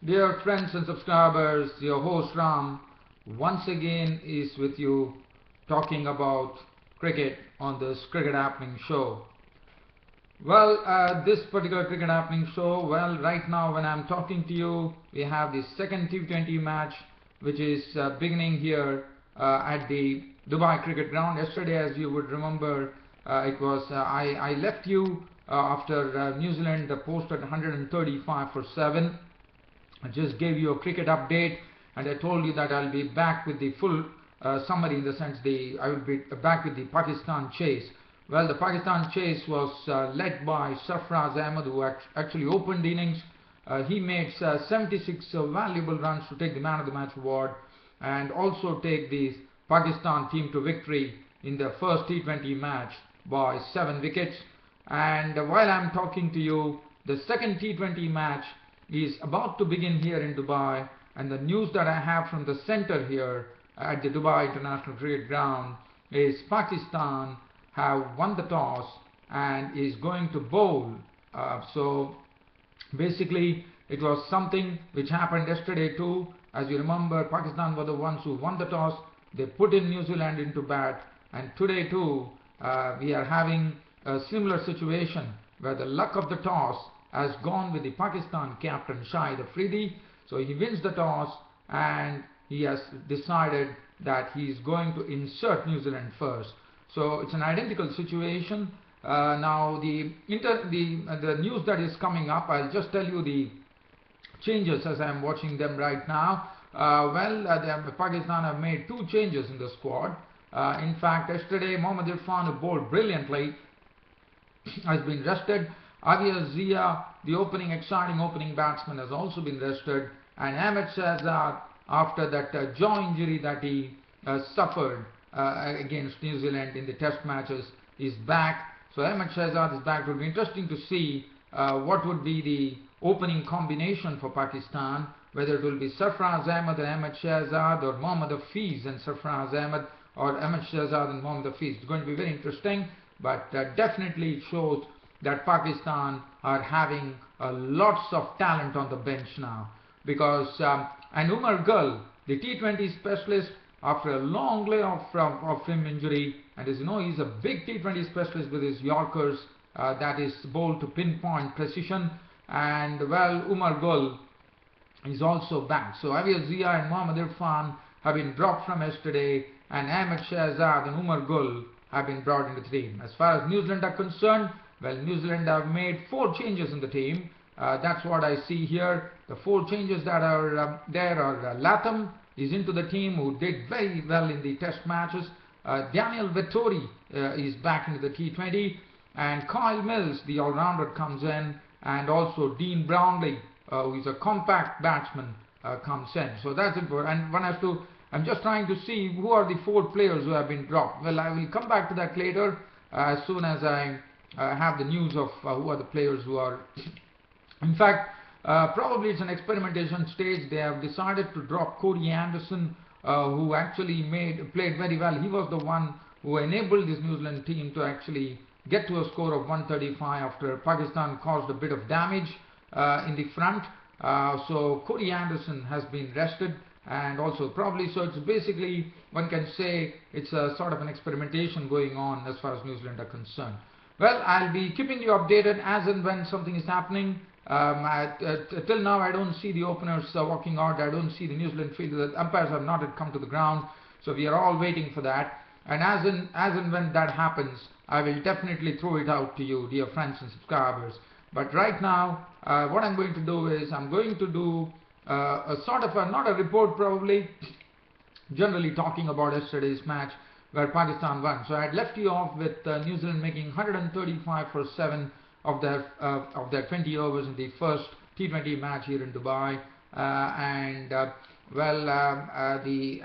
Dear friends and subscribers, your host Ram once again is with you talking about cricket on this Cricket Happening show. This particular Cricket Happening show, right now when I'm talking to you, we have the second T20 match which is beginning here at the Dubai Cricket Ground. Yesterday, as you would remember, I left you after New Zealand posted 135 for 7. I just gave you a cricket update, and I told you that I'll be back with the full summary, in the sense I will be back with the Pakistan chase. Well, the Pakistan chase was led by Sarfraz Ahmed, who actually opened the innings. He made 76 valuable runs to take the Man of the Match award and also take the Pakistan team to victory in the first T20 match by 7 wickets. And while I'm talking to you, the second T20 match is about to begin here in Dubai, and the news that I have from the center here at the Dubai International Cricket Ground is Pakistan have won the toss and is going to bowl. So basically it was something which happened yesterday too. As you remember, Pakistan were the ones who won the toss. They put in New Zealand into bat, and today too we are having a similar situation where the luck of the toss has gone with the Pakistan captain Shahid Afridi. So he wins the toss and he has decided that he is going to insert New Zealand first. So it's an identical situation. Now the news that is coming up, I'll just tell you the changes as I'm watching them right now. Pakistan have made 2 changes in the squad. In fact, yesterday Mohammad Irfan, who bowled brilliantly, has been rested. Avia Zia, the exciting opening batsman, has also been rested, and Ahmed Shahzad, after that jaw injury that he suffered against New Zealand in the test matches, is back. So Ahmed Shahzad is back. It will be interesting to see what would be the opening combination for Pakistan, whether it will be Sarfraz Ahmed and Ahmed Shahzad, or Mohammad Hafiz and Sarfraz Ahmed, or Ahmed Shahzad and Mohammad Hafiz. It's going to be very interesting, but definitely it shows that Pakistan are having lots of talent on the bench now, because and Umar Gull, the T20 specialist, after a long layoff of him injury, and as you know, he's a big T20 specialist with his Yorkers that is bowled to pinpoint precision, and Umar Gull is also back. So Avia Zia and Mohammad Irfan have been dropped from yesterday, and Ahmed Shahzad and Umar Gull have been brought into the team. As far as New Zealand are concerned, New Zealand have made 4 changes in the team. That's what I see here. The 4 changes that are there are Latham is into the team, who did very well in the test matches. Daniel Vettori is back into the T20, and Kyle Mills, the all-rounder, comes in, and also Dean Brownlee, who is a compact batsman, comes in. So that's it. And I'm just trying to see who are the 4 players who have been dropped. Well, I will come back to that later as soon as I have the news of who are the players who are. In fact, probably it's an experimentation stage. They have decided to drop Cody Anderson, who actually played very well. He was the one who enabled this New Zealand team to actually get to a score of 135 after Pakistan caused a bit of damage in the front. So Cody Anderson has been rested, and also probably, so it's basically, one can say it's a sort of an experimentation going on as far as New Zealand are concerned. Well, I'll be keeping you updated as and when something is happening. Till now, I don't see the openers walking out. I don't see the New Zealand field. The umpires have not yet come to the ground, so we are all waiting for that. And as and when that happens, I will definitely throw it out to you, dear friends and subscribers. But right now, what I'm going to do is I'm going to do a sort of not a report probably, generally talking about yesterday's match where Pakistan won. So I had left you off with New Zealand making 135 for 7 of their 20 overs in the first T20 match here in Dubai.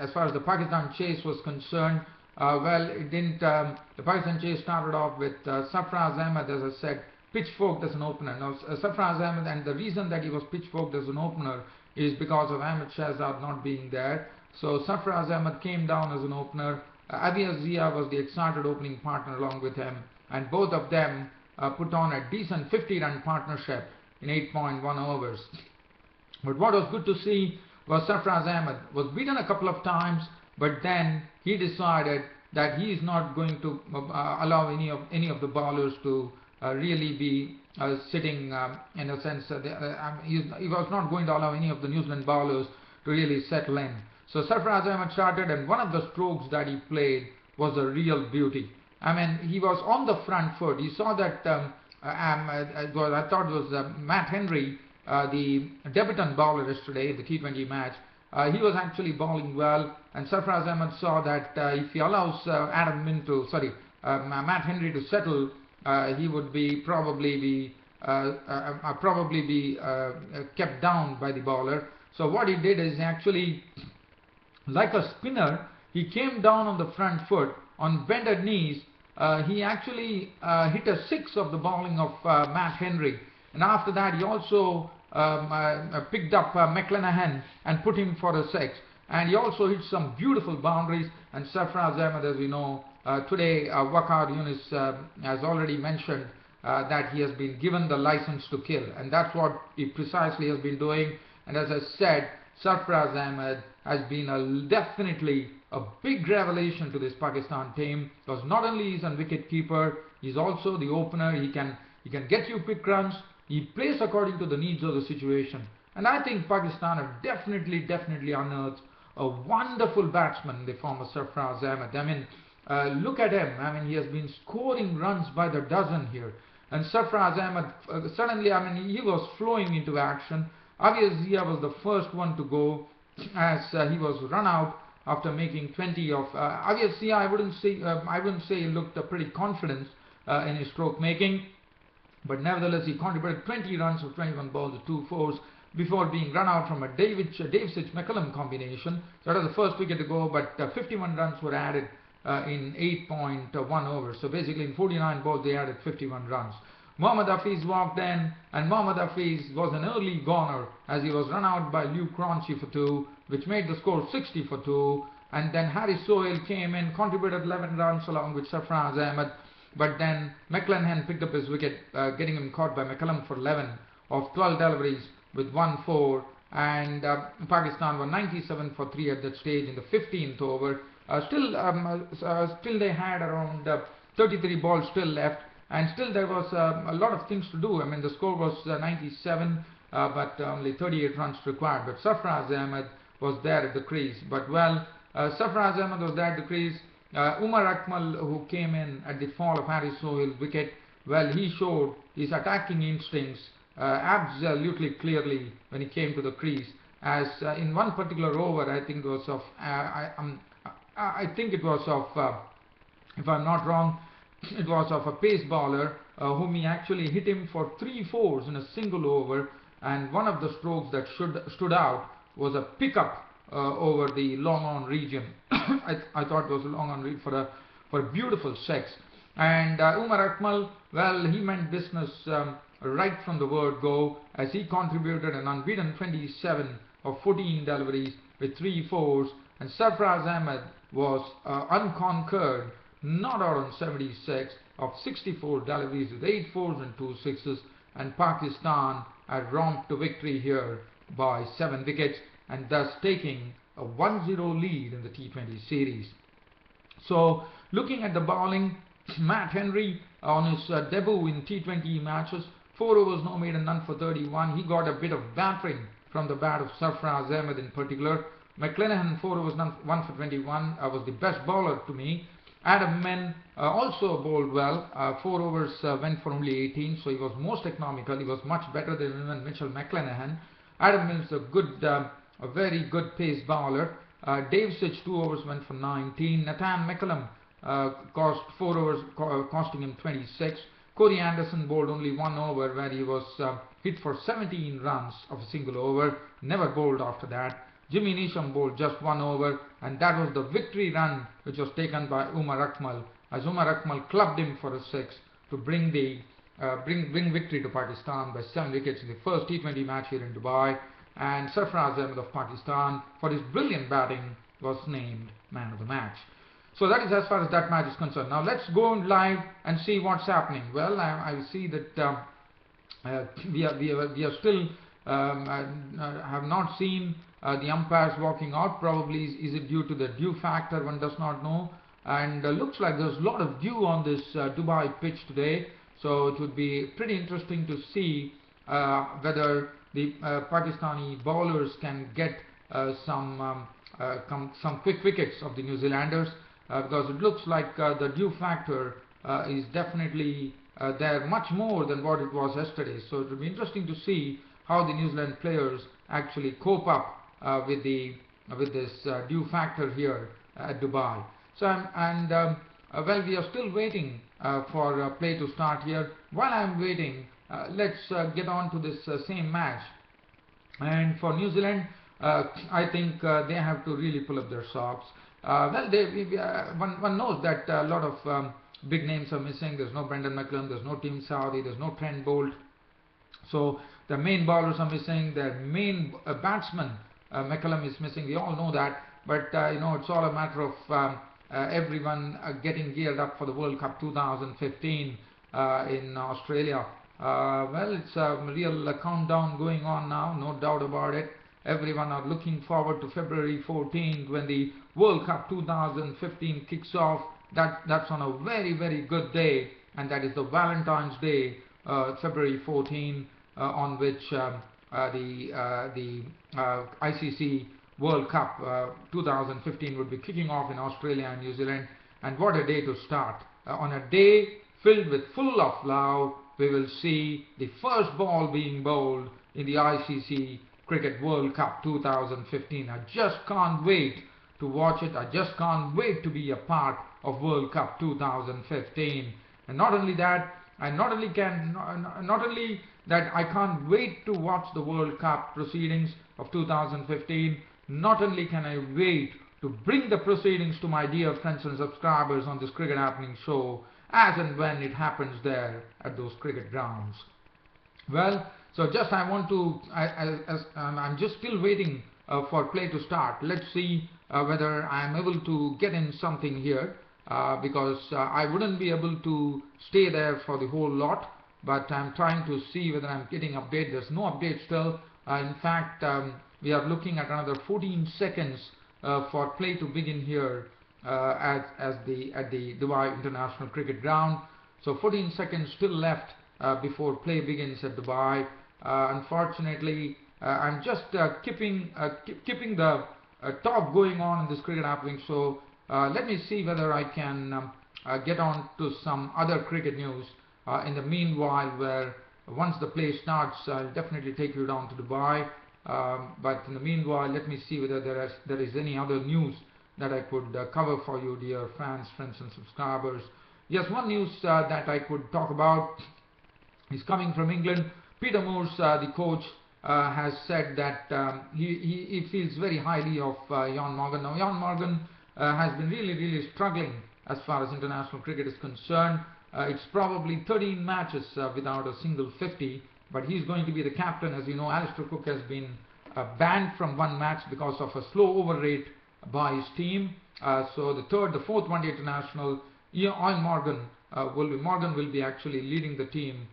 As far as the Pakistan chase was concerned, it didn't. The Pakistan chase started off with Sarfraz Ahmed, as I said, pitchforked as an opener. Now, Sarfraz Ahmed, and the reason that he was pitchforked as an opener is because of Ahmed Shahzad not being there. So Sarfraz Ahmed came down as an opener. Avia Zia was the excited opening partner along with him, and both of them put on a decent 50-run partnership in 8.1 overs. But what was good to see was Sarfraz Ahmed was beaten a couple of times, but then he decided that he is not going to allow any of the bowlers to really be sitting in a sense. He was not going to allow any of the New Zealand bowlers to really settle in. So Sarfraz Ahmed started, and one of the strokes that he played was a real beauty. I mean, he was on the front foot. You saw that. I thought it was Matt Henry, the debutant bowler yesterday in the T20 match. He was actually bowling well, and Sarfraz Ahmed saw that if he allows Matt Henry to settle, he would be probably be kept down by the bowler. So what he did is actually, like a spinner, he came down on the front foot on bended knees. He actually hit a six of the bowling of Matt Henry, and after that he also picked up McClanahan and put him for a six, and he also hit some beautiful boundaries. And Sarfraz Ahmed, as we know, today Waqar Yunus has already mentioned that he has been given the license to kill, and that's what he precisely has been doing. And as I said, Sarfraz Ahmed has been definitely a big revelation to this Pakistan team, because not only is a wicket keeper, he's also the opener. He can get you quick runs. He plays according to the needs of the situation, and I think Pakistan have definitely unearthed a wonderful batsman in the form of Sarfraz Ahmed. I mean, look at him. I mean, he has been scoring runs by the dozen here, and Sarfraz Ahmed suddenly, I mean, he was flowing into action. Obviously, Zia was the first one to go, as he was run out after making 20 of. Obviously, I wouldn't say he looked pretty confident in his stroke making, but nevertheless he contributed 20 runs of 21 balls with 2 fours before being run out from a Dave-Sitch-McCullum combination. So that was the first wicket to go, but 51 runs were added in 8.1 overs. So basically in 49 balls they added 51 runs. Mohammad Hafiz walked in, and Mohammad Hafiz was an early goner as he was run out by Luke Cronchi for 2, which made the score 60 for 2. And then Harry Sohail came in, contributed 11 runs along with Sarfraz Ahmed, but then McClanahan picked up his wicket, getting him caught by McCullum for 11 of 12 deliveries with 1-4, and Pakistan were 97 for 3 at that stage in the 15th over. Still they had around 33 balls still left, and still there was a lot of things to do. I mean, the score was 97, but only 38 runs required. But Sarfraz Ahmed was there at the crease. But well, Sarfraz Ahmed was there at the crease. Umar Akmal, who came in at the fall of Harry Sohail's wicket, well, he showed his attacking instincts absolutely clearly when he came to the crease. As in one particular over, I think it was of, if I'm not wrong, it was of a pace bowler whom he actually hit him for 3 fours in a single over, and one of the strokes that stood out was a pickup over the long on region. I thought it was a long on read for a beautiful six. And Umar Akmal, well, he meant business right from the word go, as he contributed an unbeaten 27 of 14 deliveries with 3 fours, and Sarfraz Ahmed was unconquered, not out on 76 of 64 deliveries with 8 fours and 2 sixes, and Pakistan had romped to victory here by 7 wickets, and thus taking a 1-0 lead in the T20 series. So looking at the bowling, Matt Henry on his debut in T20 matches, 4 overs, no made and none for 31. He got a bit of battering from the bat of Sarfraz Ahmed in particular. McClanahan, 4 overs, 1 for 21, was the best bowler to me. Adam Menn also bowled well. 4 overs went for only 18, so he was most economical. He was much better than even Mitchell McClanahan. Adam Menn is a very good pace bowler. Dave Sitch, 2 overs, went for 19. Nathan McCullum cost 4 overs, costing him 26. Corey Anderson bowled only 1 over, where he was hit for 17 runs of a single over. Never bowled after that. Jimmy Neesham bowled just 1 over, and that was the victory run which was taken by Umar Akmal, as Umar Akmal clubbed him for a 6 to bring victory to Pakistan by 7 wickets in the first T20 match here in Dubai. And Sarfraz Ahmed of Pakistan, for his brilliant batting, was named man of the match. So that is as far as that match is concerned. Now let's go live and see what's happening. Well, I see that we are still have not seen the umpires walking out. Probably is it due to the dew factor? One does not know. And looks like there's a lot of dew on this Dubai pitch today. So it would be pretty interesting to see whether the Pakistani bowlers can get some quick wickets of the New Zealanders, because it looks like the dew factor is definitely there much more than what it was yesterday. So it will be interesting to see how the New Zealand players actually cope up with this dew factor here at Dubai. So well, we are still waiting for play to start here. While I'm waiting, let's get on to this same match. And for New Zealand, I think they have to really pull up their socks. Well, one knows that a lot of big names are missing. There's no Brendan McCullum, there's no Tim Southee, there's no Trent Bolt. So the main bowlers are missing. Their main batsman, McCullum, is missing. We all know that. But it's all a matter of everyone getting geared up for the World Cup 2015 in Australia. Well, it's a real countdown going on now, no doubt about it. Everyone are looking forward to February 14th when the World Cup 2015 kicks off. That's on a very, very good day, and that is the Valentine's Day, February 14, on which the ICC World Cup 2015 would be kicking off in Australia and New Zealand. And what a day to start. On a day filled with full of love, we will see the first ball being bowled in the ICC Cricket World Cup 2015. I just can't wait to watch it. I just can't wait to be a part of World Cup 2015. And not only that, not only that I can't wait to watch the World Cup proceedings of 2015, not only can I wait to bring the proceedings to my dear friends and subscribers on this Cricket Happening show as and when it happens there at those cricket grounds. Well, so just I want to, I'm just still waiting for play to start. Let's see whether I'm able to get in something here, because I wouldn't be able to stay there for the whole lot, but I'm trying to see whether I'm getting update. There's no update still. In fact, we are looking at another 14 seconds for play to begin here at the Dubai International Cricket Ground. So 14 seconds still left before play begins at Dubai. Unfortunately, I'm just keeping the talk going on in this Cricket Happening. So let me see whether I can get on to some other cricket news in the meanwhile, where once the play starts, I'll definitely take you down to Dubai. But in the meanwhile, let me see whether there is any other news that I could cover for you, dear fans, friends and subscribers. Yes, one news that I could talk about is coming from England. Peter Moores, the coach, has said that he feels very highly of Jan Morgan. Now, Jan Morgan has been really struggling as far as international cricket is concerned. It's probably 13 matches without a single 50, but he's going to be the captain. As you know, Alistair Cook has been banned from one match because of a slow over rate by his team. So the fourth one-day international, Jan Morgan will be actually leading the team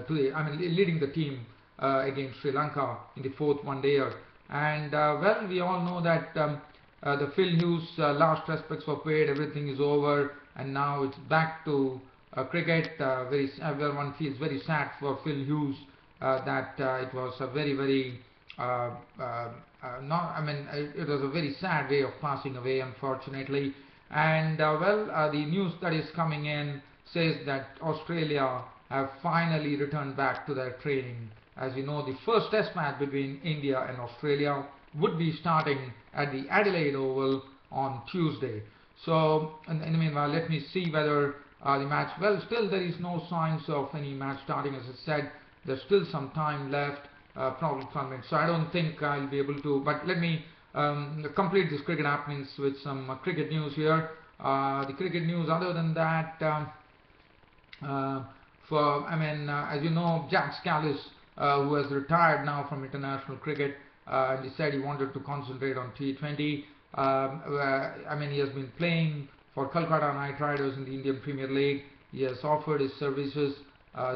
leading the team against Sri Lanka in the fourth one-dayer. And well, we all know that the Phil Hughes last respects were paid, everything is over, and now it's back to cricket. Everyone feels very sad for Phil Hughes that it was a very it was a very sad way of passing away, unfortunately. And well, the news that is coming in says that Australia have finally returned back to their training. As you know, the first test match between India and Australia would be starting at the Adelaide Oval on Tuesday. So in the meanwhile, let me see whether the match, well, still there is no signs of any match starting. As I said, there's still some time left, probably 12 minutes, so I don't think I'll be able to, but let me complete this cricket happenings with some cricket news here. The cricket news, other than that, as you know, Jack Scalise, who has retired now from international cricket, he said he wanted to concentrate on T20. He has been playing for Kolkata Knight Riders in the Indian Premier League. He has offered his services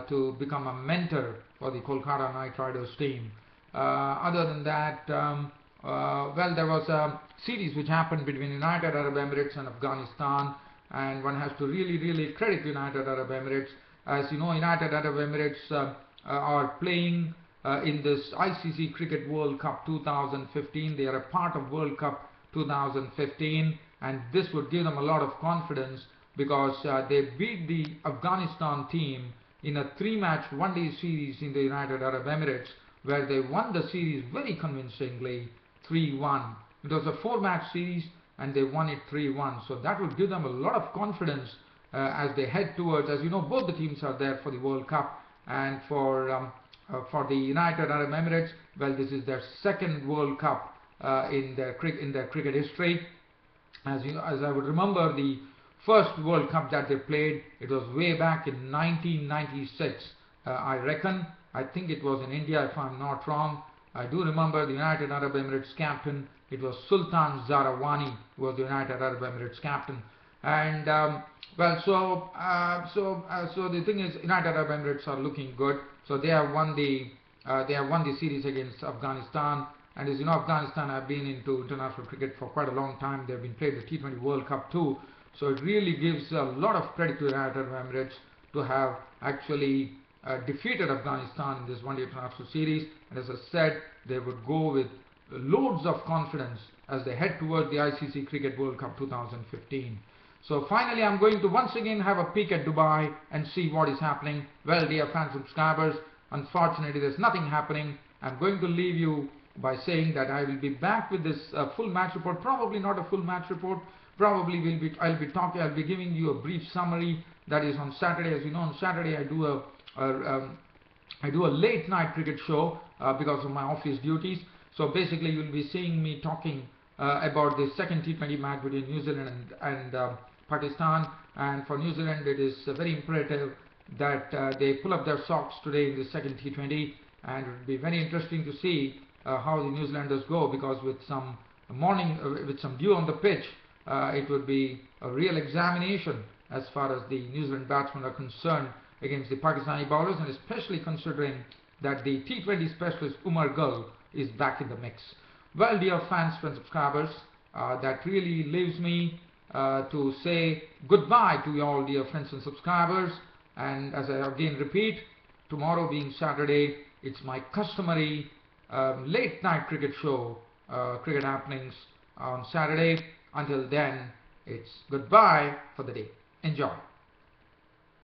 to become a mentor for the Kolkata Knight Riders team. Other than that, well, there was a series which happened between United Arab Emirates and Afghanistan, and one has to really credit United Arab Emirates. As you know, United Arab Emirates are playing in this ICC Cricket World Cup 2015. They are a part of World Cup 2015, and this would give them a lot of confidence because they beat the Afghanistan team in a 3-match one-day series in the United Arab Emirates, where they won the series very convincingly 3-1. It was a 4-match series and they won it 3-1. So that would give them a lot of confidence as they head towards, as you know, both the teams are there for the World Cup, and for the United Arab Emirates, well, this is their second World Cup in their cricket history. As I would remember, the first World Cup that they played, it was way back in 1996, I reckon. I think it was in India, if I'm not wrong. I do remember the United Arab Emirates captain. It was Sultan Zarawani who was the United Arab Emirates captain. And well, so the thing is, United Arab Emirates are looking good. So they have won the series against Afghanistan. And as you know, Afghanistan have been into international cricket for quite a long time. They've been played the T20 World Cup too. So it really gives a lot of credit to United Arab Emirates to have actually defeated Afghanistan in this one-day international series. And as I said, they would go with loads of confidence as they head towards the ICC Cricket World Cup 2015. So finally, I'm going to once again have a peek at Dubai and see what is happening. Well, dear fans, subscribers, unfortunately there's nothing happening. I'm going to leave you by saying that I will be back with this full match report. Probably not a full match report. Probably I'll be giving you a brief summary. That is on Saturday. As you know, on Saturday I do a late night cricket show because of my office duties. So basically, you'll be seeing me talking about the second T20 match between New Zealand and Pakistan. And for New Zealand, it is very imperative that they pull up their socks today in the second T20. And it will be very interesting to see how the New Zealanders go, because with some with some dew on the pitch, it would be a real examination as far as the New Zealand batsmen are concerned against the Pakistani bowlers, and especially considering that the T20 specialist Umar Gull is back in the mix. Well, dear fans, friends, subscribers, that really leaves me to say goodbye to you all, dear friends and subscribers. And as I again repeat, tomorrow being Saturday, it's my customary late night cricket show, cricket happenings on Saturday. Until then, it's goodbye for the day. Enjoy.